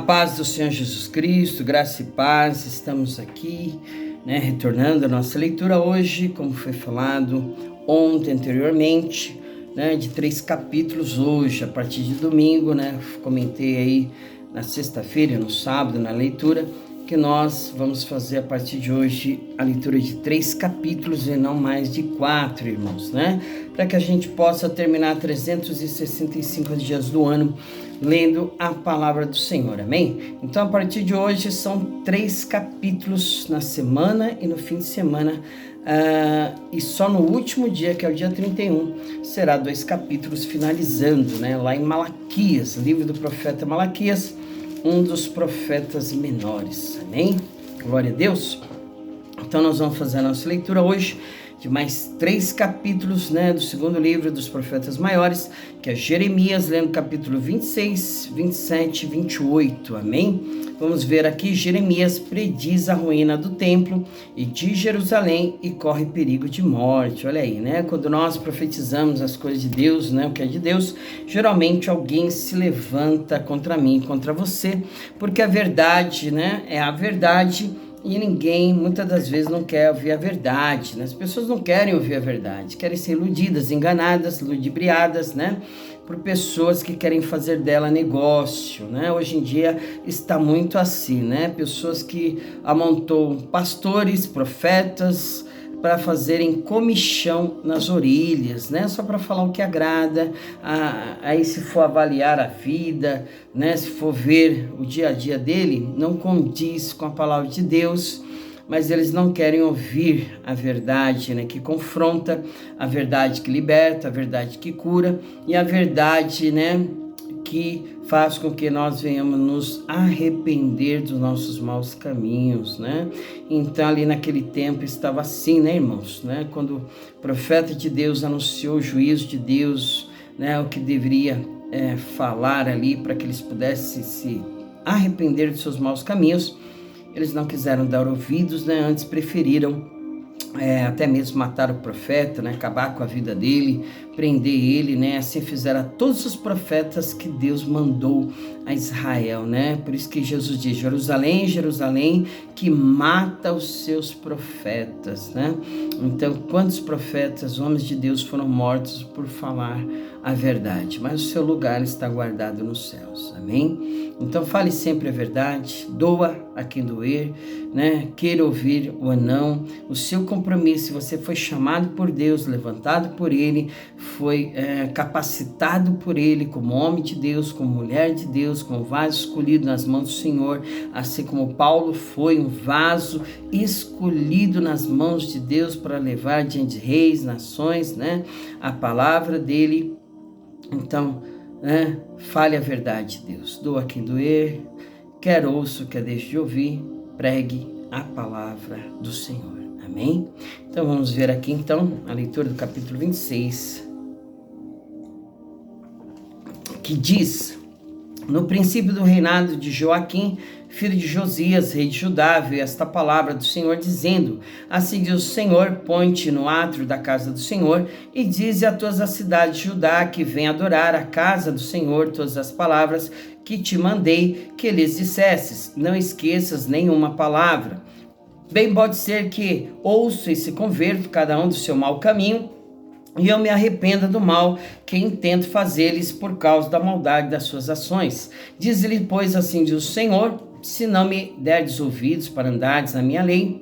A paz do Senhor Jesus Cristo, graça e paz, estamos aqui, retornando a nossa leitura hoje, como foi falado ontem, anteriormente, de 3 capítulos hoje, a partir de domingo, comentei aí na sexta-feira, no sábado, na leitura, que nós vamos fazer a partir de hoje a leitura de 3 capítulos e não mais de 4, irmãos, para que a gente possa terminar 365 dias do ano lendo a palavra do Senhor, amém? Então, a partir de hoje, são 3 capítulos na semana e no fim de semana, e só no último dia, que é o dia 31, será 2 capítulos finalizando, lá em Malaquias, livro do profeta Malaquias, um dos profetas menores, amém? Glória a Deus! Então, nós vamos fazer a nossa leitura hoje de mais 3 capítulos, do segundo livro dos profetas maiores, que é Jeremias, lendo capítulo 26, 27 e 28, amém? Vamos ver aqui, Jeremias prediz a ruína do templo e de Jerusalém e corre perigo de morte. Olha aí, quando nós profetizamos as coisas de Deus, o que é de Deus, geralmente alguém se levanta contra mim, contra você, porque a verdade, é a verdade. E ninguém, muitas das vezes, não quer ouvir a verdade, As pessoas não querem ouvir a verdade, querem ser iludidas, enganadas, ludibriadas, por pessoas que querem fazer dela negócio, Hoje em dia está muito assim, Pessoas que amontoam pastores, profetas, para fazerem comichão nas orelhas, só para falar o que agrada. Aí, se for avaliar a vida, se for ver o dia a dia dele, não condiz com a palavra de Deus, mas eles não querem ouvir a verdade, que confronta, a verdade que liberta, a verdade que cura e a verdade, que faz com que nós venhamos nos arrepender dos nossos maus caminhos, Então, ali naquele tempo estava assim, irmãos, Quando o profeta de Deus anunciou o juízo de Deus, o que deveria falar ali para que eles pudessem se arrepender dos seus maus caminhos, eles não quiseram dar ouvidos, antes preferiram até mesmo matar o profeta, acabar com a vida dele, prender ele, assim fizeram a todos os profetas que Deus mandou a Israel, Por isso que Jesus diz, Jerusalém, Jerusalém, que mata os seus profetas, Então, quantos profetas, homens de Deus foram mortos por falar a verdade, mas o seu lugar está guardado nos céus, amém? Então, fale sempre a verdade, doa a quem doer, Queira ouvir ou não, o seu compromisso, se você foi chamado por Deus, levantado por Ele, foi capacitado por Ele como homem de Deus, como mulher de Deus, como vaso escolhido nas mãos do Senhor, assim como Paulo foi um vaso escolhido nas mãos de Deus para levar diante de reis, nações, a palavra dele. Então, fale a verdade, Deus, doa quem doer, quer ouça, quer deixe de ouvir, pregue a palavra do Senhor, amém? Então, vamos ver aqui, então, a leitura do capítulo 26, que diz, no princípio do reinado de Joaquim, filho de Josias, rei de Judá, veio esta palavra do Senhor, dizendo, assim diz o Senhor, põe-te no átrio da casa do Senhor, e dize a todas as cidades de Judá que vem adorar a casa do Senhor todas as palavras que te mandei que lhes dissesses, não esqueças nenhuma palavra. Bem pode ser que ouço e se converto cada um do seu mau caminho, e eu me arrependa do mal que intento fazer-lhes por causa da maldade das suas ações. Diz-lhe, pois, assim diz o Senhor, se não me derdes ouvidos para andardes na minha lei,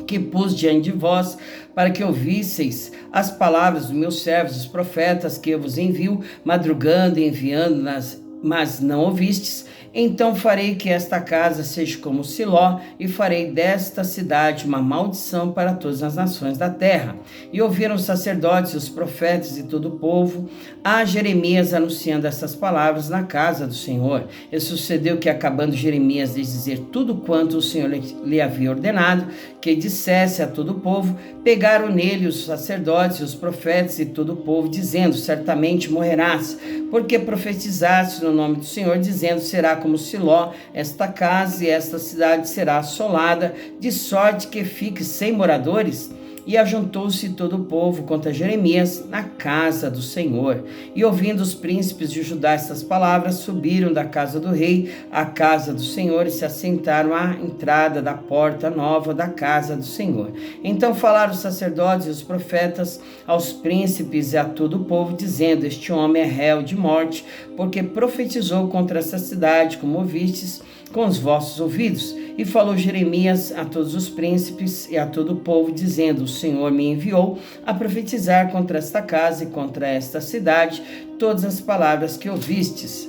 que pus diante de vós, para que ouvisseis as palavras dos meus servos, os profetas, que eu vos envio, madrugando e enviando-nas, mas não ouvistes, então farei que esta casa seja como Siló, e farei desta cidade uma maldição para todas as nações da terra. E ouviram os sacerdotes, os profetas e todo o povo a Jeremias anunciando estas palavras na casa do Senhor. E sucedeu que, acabando Jeremias de dizer tudo quanto o Senhor lhe havia ordenado, que dissesse a todo o povo, pegaram nele os sacerdotes, os profetas e todo o povo, dizendo, certamente morrerás, porque profetizaste no nome do Senhor, dizendo, será como Siló, esta casa e esta cidade será assolada, de sorte que fique sem moradores. E ajuntou-se todo o povo contra Jeremias na casa do Senhor. E ouvindo os príncipes de Judá estas palavras, subiram da casa do rei à casa do Senhor e se assentaram à entrada da porta nova da casa do Senhor. Então falaram os sacerdotes e os profetas aos príncipes e a todo o povo, dizendo: este homem é réu de morte, porque profetizou contra essa cidade, como ouvistes com os vossos ouvidos. E falou Jeremias a todos os príncipes e a todo o povo, dizendo: o Senhor me enviou a profetizar contra esta casa e contra esta cidade todas as palavras que ouvistes.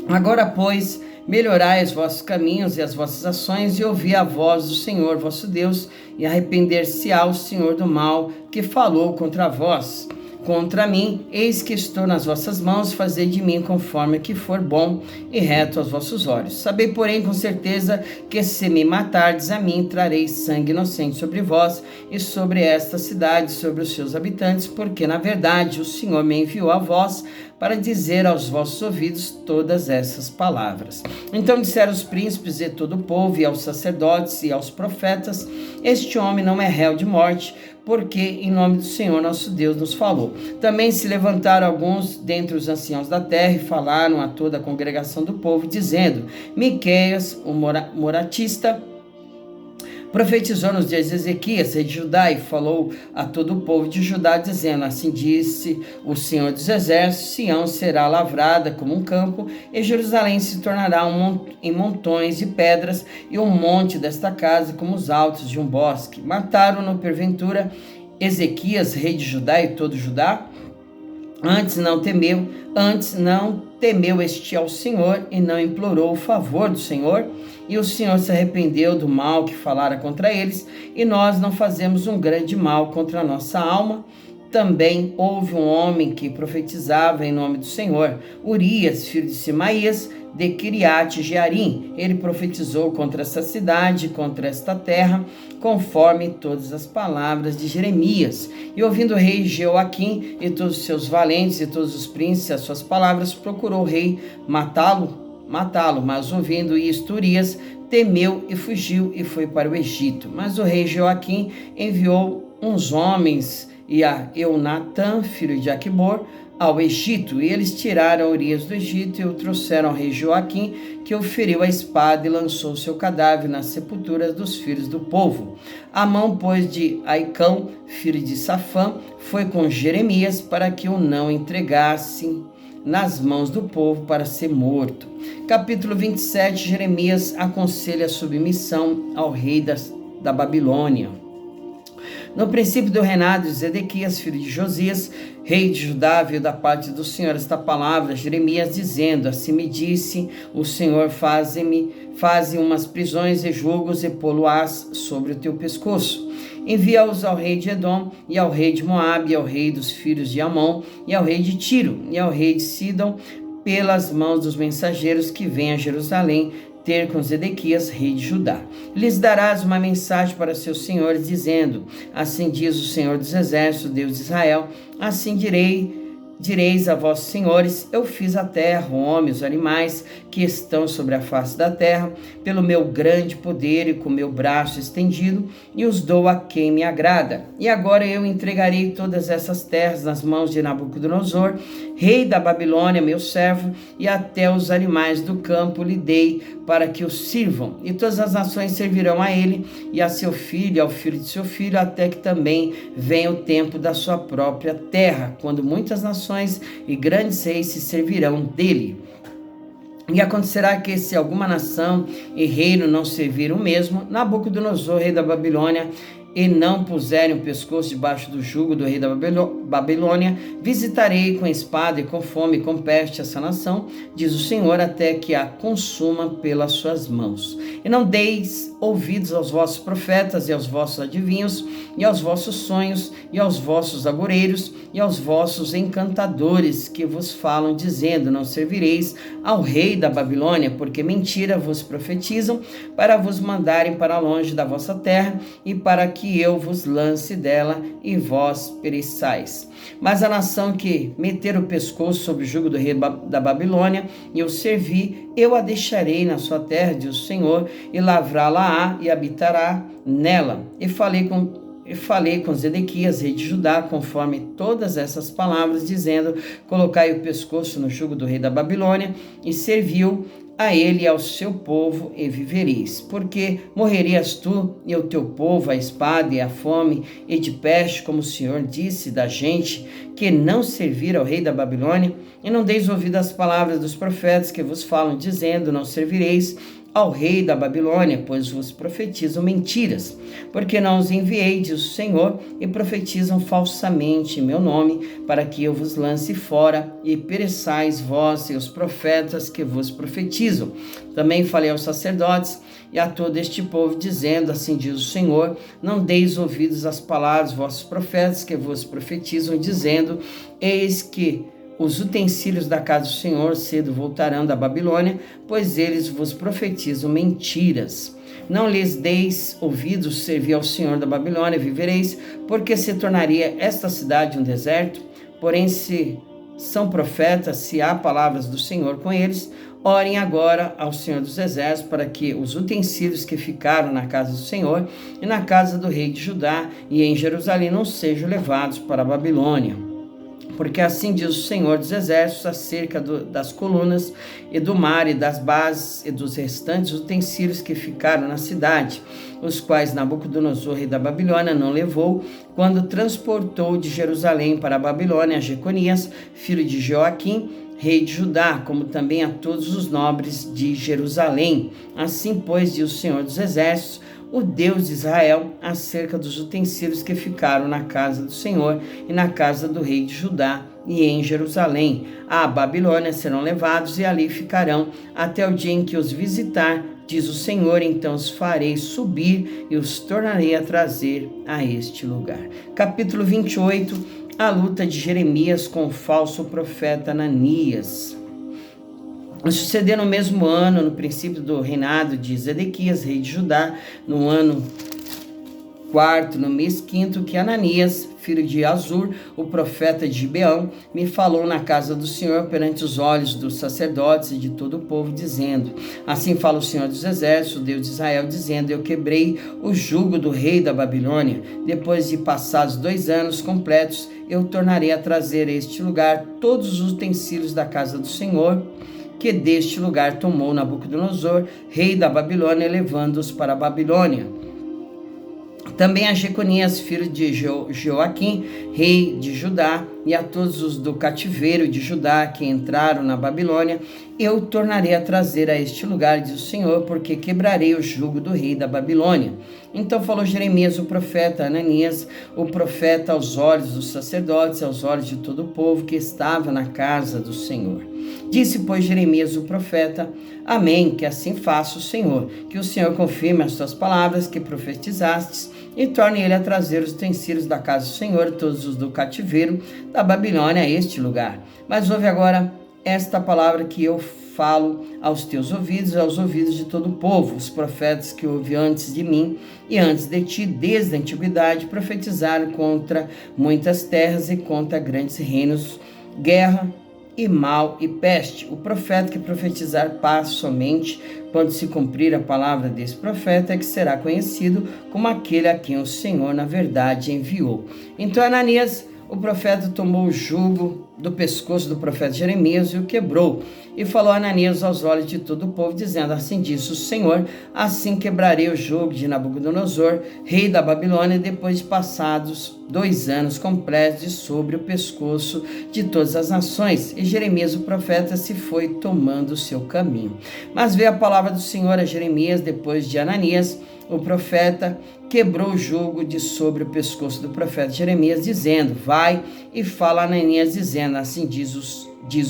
Agora, pois, melhorai os vossos caminhos e as vossas ações, e ouvi a voz do Senhor vosso Deus, e arrepender-se-á o Senhor do mal que falou contra vós. Contra mim, eis que estou nas vossas mãos, fazei de mim conforme que for bom e reto aos vossos olhos. Sabei, porém, com certeza, que se me matardes a mim, trarei sangue inocente sobre vós e sobre esta cidade, sobre os seus habitantes, porque, na verdade, o Senhor me enviou a vós para dizer aos vossos ouvidos todas essas palavras. Então disseram os príncipes e todo o povo, e aos sacerdotes e aos profetas: este homem não é réu de morte, porque em nome do Senhor nosso Deus nos falou. Também se levantaram alguns dentre os anciãos da terra e falaram a toda a congregação do povo, dizendo: Miqueias, o moratista, profetizou nos dias de Ezequias, rei de Judá, e falou a todo o povo de Judá, dizendo: assim disse o Senhor dos Exércitos, Sião será lavrada como um campo, e Jerusalém se tornará em montões de pedras, e um monte desta casa como os altos de um bosque. Mataram-no porventura Ezequias, rei de Judá, e todo Judá? Antes não temeu este ao Senhor, e não implorou o favor do Senhor, e o Senhor se arrependeu do mal que falara contra eles, e nós não fazemos um grande mal contra a nossa alma. Também houve um homem que profetizava em nome do Senhor, Urias, filho de Simaías, de Kiriate Jearim. Ele profetizou contra essa cidade, contra esta terra, conforme todas as palavras de Jeremias. E ouvindo o rei Jeoaquim e todos os seus valentes e todos os príncipes as suas palavras, procurou o rei matá-lo, mas ouvindo isto, Urias temeu e fugiu e foi para o Egito. Mas o rei Jeoaquim enviou uns homens e a Eunatã, filho de Aquibor, ao Egito, e eles tiraram Urias do Egito e o trouxeram ao rei Joaquim, que o feriu a espada e lançou seu cadáver nas sepulturas dos filhos do povo. A mão, pois, de Aicão, filho de Safã, foi com Jeremias para que o não entregasse nas mãos do povo para ser morto. Capítulo 27, Jeremias aconselha a submissão ao rei da Babilônia. No princípio do reinado de Zedequias, filho de Josias, rei de Judá, veio da parte do Senhor esta palavra a Jeremias, dizendo: assim me disse o Senhor, faze umas prisões e julgos e pô-lo-ás sobre o teu pescoço. Envia-os ao rei de Edom, e ao rei de Moabe, e ao rei dos filhos de Amon, e ao rei de Tiro, e ao rei de Sidom, pelas mãos dos mensageiros que vêm a Jerusalém ter com Zedequias, rei de Judá. Lhes darás uma mensagem para seus senhores, dizendo: assim diz o Senhor dos Exércitos, Deus de Israel, assim direis a vossos senhores: eu fiz a terra, o homem, os animais que estão sobre a face da terra, pelo meu grande poder e com meu braço estendido, e os dou a quem me agrada. E agora eu entregarei todas essas terras nas mãos de Nabucodonosor, rei da Babilônia, meu servo, e até os animais do campo lhe dei para que o sirvam. E todas as nações servirão a ele e a seu filho e ao filho de seu filho, até que também venha o tempo da sua própria terra, quando muitas nações e grandes reis se servirão dele. E acontecerá que, se alguma nação e reino não servir o mesmo, Nabucodonosor, rei da Babilônia, e não puserem o pescoço debaixo do jugo do rei da Babilônia, visitarei com espada e com fome e com peste essa nação, diz o Senhor, até que a consuma pelas suas mãos. E não deis ouvidos aos vossos profetas e aos vossos adivinhos, e aos vossos sonhos, e aos vossos agoureiros, e aos vossos encantadores que vos falam, dizendo: não servireis ao rei da Babilônia, porque mentira vos profetizam, para vos mandarem para longe da vossa terra, e para que eu vos lance dela e vós pereçais. Mas a nação que meter o pescoço sob o jugo do rei da Babilônia e o servir, eu a deixarei na sua terra, diz o Senhor, e lavrá-la-á e habitará nela. E falei e falei com Zedequias, rei de Judá, conforme todas essas palavras, dizendo: colocai o pescoço no jugo do rei da Babilônia, e serviu a ele e ao seu povo, e vivereis. Porque morrerias tu e o teu povo, a espada e a fome, e de peste, como o Senhor disse da gente que não servir ao rei da Babilônia? E não deis ouvido às palavras dos profetas que vos falam, dizendo: não servireis ao rei da Babilônia, pois vos profetizam mentiras, porque não os enviei, diz o Senhor, e profetizam falsamente em meu nome, para que eu vos lance fora, e pereçais vós e os profetas que vos profetizam. Também falei aos sacerdotes e a todo este povo, dizendo: assim diz o Senhor, não deis ouvidos às palavras vossos profetas que vos profetizam, dizendo: eis que os utensílios da casa do Senhor cedo voltarão da Babilônia, pois eles vos profetizam mentiras. Não lhes deis ouvidos, servi ao Senhor da Babilônia, vivereis, porque se tornaria esta cidade um deserto. Porém, se são profetas, se há palavras do Senhor com eles, orem agora ao Senhor dos Exércitos, para que os utensílios que ficaram na casa do Senhor e na casa do rei de Judá e em Jerusalém não sejam levados para a Babilônia. Porque assim diz o Senhor dos Exércitos acerca das colunas e do mar e das bases e dos restantes utensílios que ficaram na cidade, os quais Nabucodonosor, rei da Babilônia, não levou, quando transportou de Jerusalém para a Babilônia a Jeconias, filho de Joaquim, rei de Judá, como também a todos os nobres de Jerusalém. Assim, pois, diz o Senhor dos Exércitos, o Deus de Israel, acerca dos utensílios que ficaram na casa do Senhor e na casa do rei de Judá e em Jerusalém. A Babilônia serão levados e ali ficarão até o dia em que os visitar, diz o Senhor. Então os farei subir e os tornarei a trazer a este lugar. Capítulo 28, a luta de Jeremias com o falso profeta Ananias. Sucedeu no mesmo ano, no princípio do reinado de Zedequias, rei de Judá, no ano 4º, no mês 5º, que Ananias, filho de Azur, o profeta de Gibeão, me falou na casa do Senhor perante os olhos dos sacerdotes e de todo o povo, dizendo: assim fala o Senhor dos Exércitos, o Deus de Israel, dizendo: eu quebrei o jugo do rei da Babilônia. Depois de passados 2 anos completos, eu tornarei a trazer a este lugar todos os utensílios da casa do Senhor, que deste lugar tomou Nabucodonosor, rei da Babilônia, levando-os para a Babilônia. Também a Jeconias, filho de Joaquim, rei de Judá, e a todos os do cativeiro de Judá que entraram na Babilônia, eu tornarei a trazer a este lugar, diz o Senhor, porque quebrarei o jugo do rei da Babilônia. Então falou Jeremias, o profeta, Ananias, o profeta, aos olhos dos sacerdotes, aos olhos de todo o povo que estava na casa do Senhor. Disse, pois, Jeremias, o profeta: amém, que assim faça o Senhor, que o Senhor confirme as tuas palavras que profetizastes, e torne ele a trazer os utensílios da casa do Senhor, todos os do cativeiro da Babilônia, a este lugar. Mas ouve agora esta palavra que eu falo aos teus ouvidos e aos ouvidos de todo o povo. Os profetas que houve antes de mim e antes de ti, desde a antiguidade, profetizaram contra muitas terras e contra grandes reinos, guerra e mal e peste. O profeta que profetizar paz somente, quando se cumprir a palavra desse profeta, é que será conhecido como aquele a quem o Senhor, na verdade, enviou. Então Ananias, o profeta, tomou o jugo do pescoço do profeta Jeremias e o quebrou. E falou a Ananias aos olhos de todo o povo, dizendo: assim disse o Senhor, assim quebrarei o jugo de Nabucodonosor, rei da Babilônia, depois de passados 2 anos completos, de sobre o pescoço de todas as nações. E Jeremias, o profeta, se foi tomando o seu caminho. Mas veio a palavra do Senhor a Jeremias, depois de Ananias, o profeta, quebrou o jugo de sobre o pescoço do profeta Jeremias, dizendo: vai e fala a Ananias, dizendo: assim diz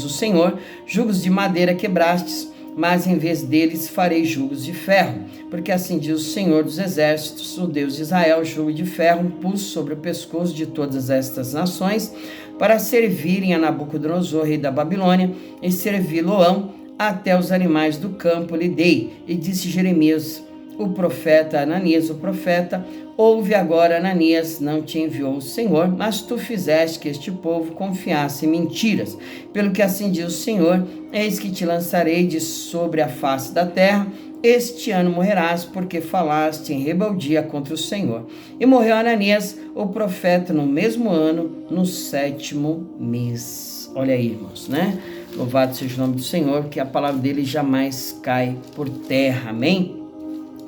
o Senhor, jugos de madeira quebrastes, mas em vez deles farei jugos de ferro, porque assim diz o Senhor dos Exércitos, o Deus de Israel: jugo de ferro pus sobre o pescoço de todas estas nações, para servirem a Nabucodonosor, rei da Babilônia, e servi-lo-ão até os animais do campo lhe dei. E disse Jeremias, o profeta, Ananias, o profeta: ouve agora, Ananias, não te enviou o Senhor, mas tu fizeste que este povo confiasse em mentiras. Pelo que assim diz o Senhor: eis que te lançarei de sobre a face da terra, este ano morrerás, porque falaste em rebeldia contra o Senhor. E morreu Ananias, o profeta, no mesmo ano, no 7º mês. Olha aí, irmãos, né? Louvado seja o nome do Senhor, que a palavra dele jamais cai por terra, amém?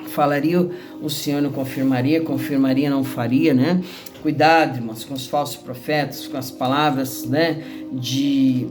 Falaria, o Senhor não confirmaria, não faria, né? Cuidado, irmãos, com os falsos profetas, com as palavras, né, de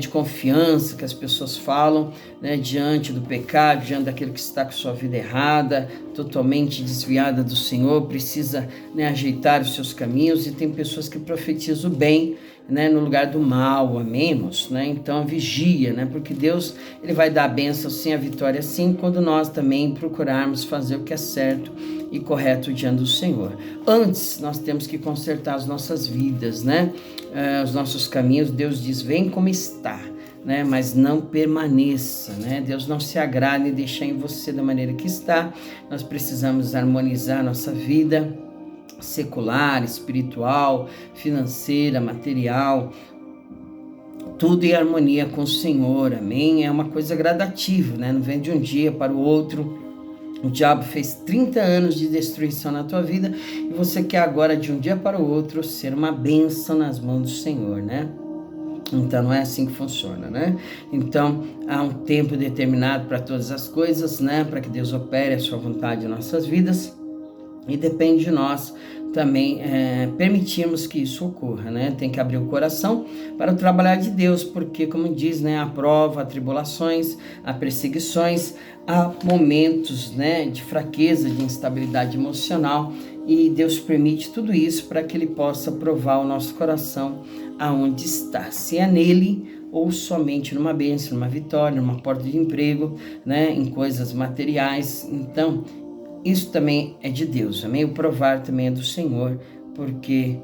confiança que as pessoas falam, né, diante do pecado, diante daquele que está com sua vida errada, totalmente desviada do Senhor, precisa, né, ajeitar os seus caminhos, e tem pessoas que profetizam o bem, né, no lugar do mal, amém, irmãos? Né? Então vigia, né, porque Deus ele vai dar a bênção sim, a vitória sim, quando nós também procurarmos fazer o que é certo e correto diante do Senhor. Antes, nós temos que consertar as nossas vidas, né? Os nossos caminhos. Deus diz, vem como está, né? Mas não permaneça, né? Deus não se agrada em deixar em você da maneira que está. Nós precisamos harmonizar a nossa vida secular, espiritual, financeira, material, tudo em harmonia com o Senhor, amém? É uma coisa gradativa, né? Não vem de um dia para o outro. O diabo fez 30 anos de destruição na tua vida e você quer agora, de um dia para o outro, ser uma bênção nas mãos do Senhor, né? Então não é assim que funciona, né? Então há um tempo determinado para todas as coisas, né? Para que Deus opere a sua vontade em nossas vidas, e depende de nós também permitirmos que isso ocorra, né? Tem que abrir o coração para o trabalhar de Deus, porque, como diz, né, há prova, há tribulações, há perseguições, há momentos, né, de fraqueza, de instabilidade emocional, e Deus permite tudo isso para que Ele possa provar o nosso coração aonde está, se é nele ou somente numa bênção, numa vitória, numa porta de emprego, né, em coisas materiais. Então, isso também é de Deus, amém? O provar também é do Senhor, porque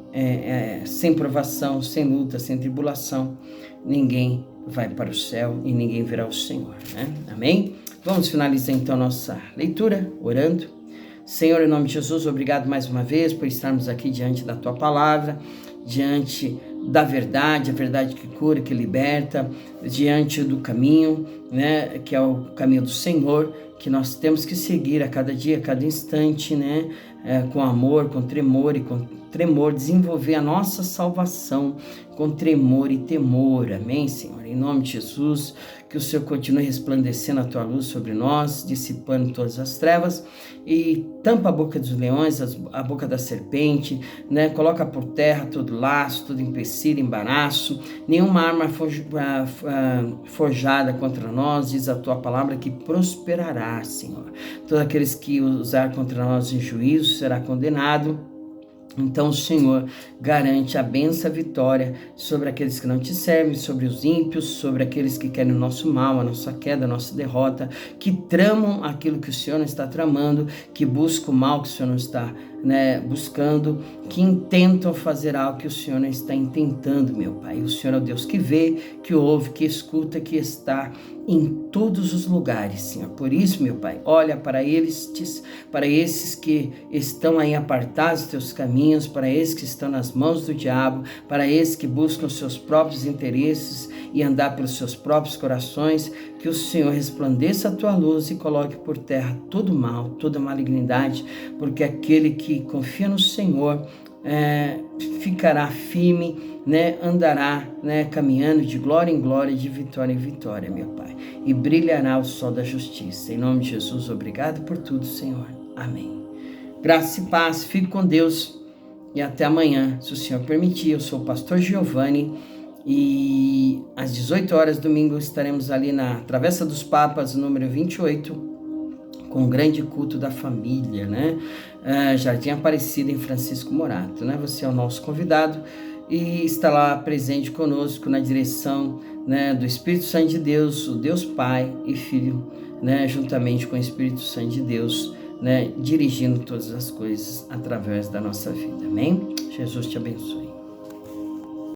sem provação, sem luta, sem tribulação, ninguém vai para o céu e ninguém verá o Senhor, né? Amém? Vamos finalizar então nossa leitura, orando. Senhor, em nome de Jesus, obrigado mais uma vez por estarmos aqui diante da Tua Palavra, diante da verdade, a verdade que cura, que liberta, diante do caminho, né, que é o caminho do Senhor, que nós temos que seguir a cada dia, a cada instante, né, com amor, com tremor, desenvolver a nossa salvação com tremor e temor, amém, Senhor? Em nome de Jesus, que o Senhor continue resplandecendo a Tua luz sobre nós, dissipando todas as trevas, e tampa a boca dos leões, a boca da serpente, né? Coloca por terra todo laço, todo empecilho, embaraço, nenhuma arma forjada contra nós, diz a Tua palavra, que prosperará, Senhor. Todos aqueles que usar contra nós em juízo será condenado. Então o Senhor garante a bênção, a vitória sobre aqueles que não te servem, sobre os ímpios, sobre aqueles que querem o nosso mal, a nossa queda, a nossa derrota, que tramam aquilo que o Senhor não está tramando, que buscam o mal que o Senhor não está, né, buscando, que intentam fazer algo que o Senhor não está intentando, meu Pai. O Senhor é o Deus que vê, que ouve, que escuta, que está em todos os lugares, Senhor. Por isso, meu Pai, olha para esses que estão aí apartados dos teus caminhos, para esses que estão nas mãos do diabo, para esses que buscam os seus próprios interesses e andar pelos seus próprios corações, que o Senhor resplandeça a tua luz e coloque por terra todo mal, toda malignidade, porque aquele que confia no Senhor ficará firme, né, andará, né, caminhando de glória em glória, de vitória em vitória, meu Pai, e brilhará o sol da justiça. Em nome de Jesus, obrigado por tudo, Senhor. Amém. Graça e paz, fique com Deus e até amanhã, se o Senhor permitir. Eu sou o pastor Giovanni e às 18 horas, domingo, estaremos ali na Travessa dos Papas, número 28, com o grande culto da família, né? Jardim Aparecida, em Francisco Morato, né? Você é o nosso convidado e está lá presente conosco na direção, né, do Espírito Santo de Deus, o Deus Pai e Filho, né, juntamente com o Espírito Santo de Deus, né, dirigindo todas as coisas através da nossa vida. Amém? Jesus te abençoe.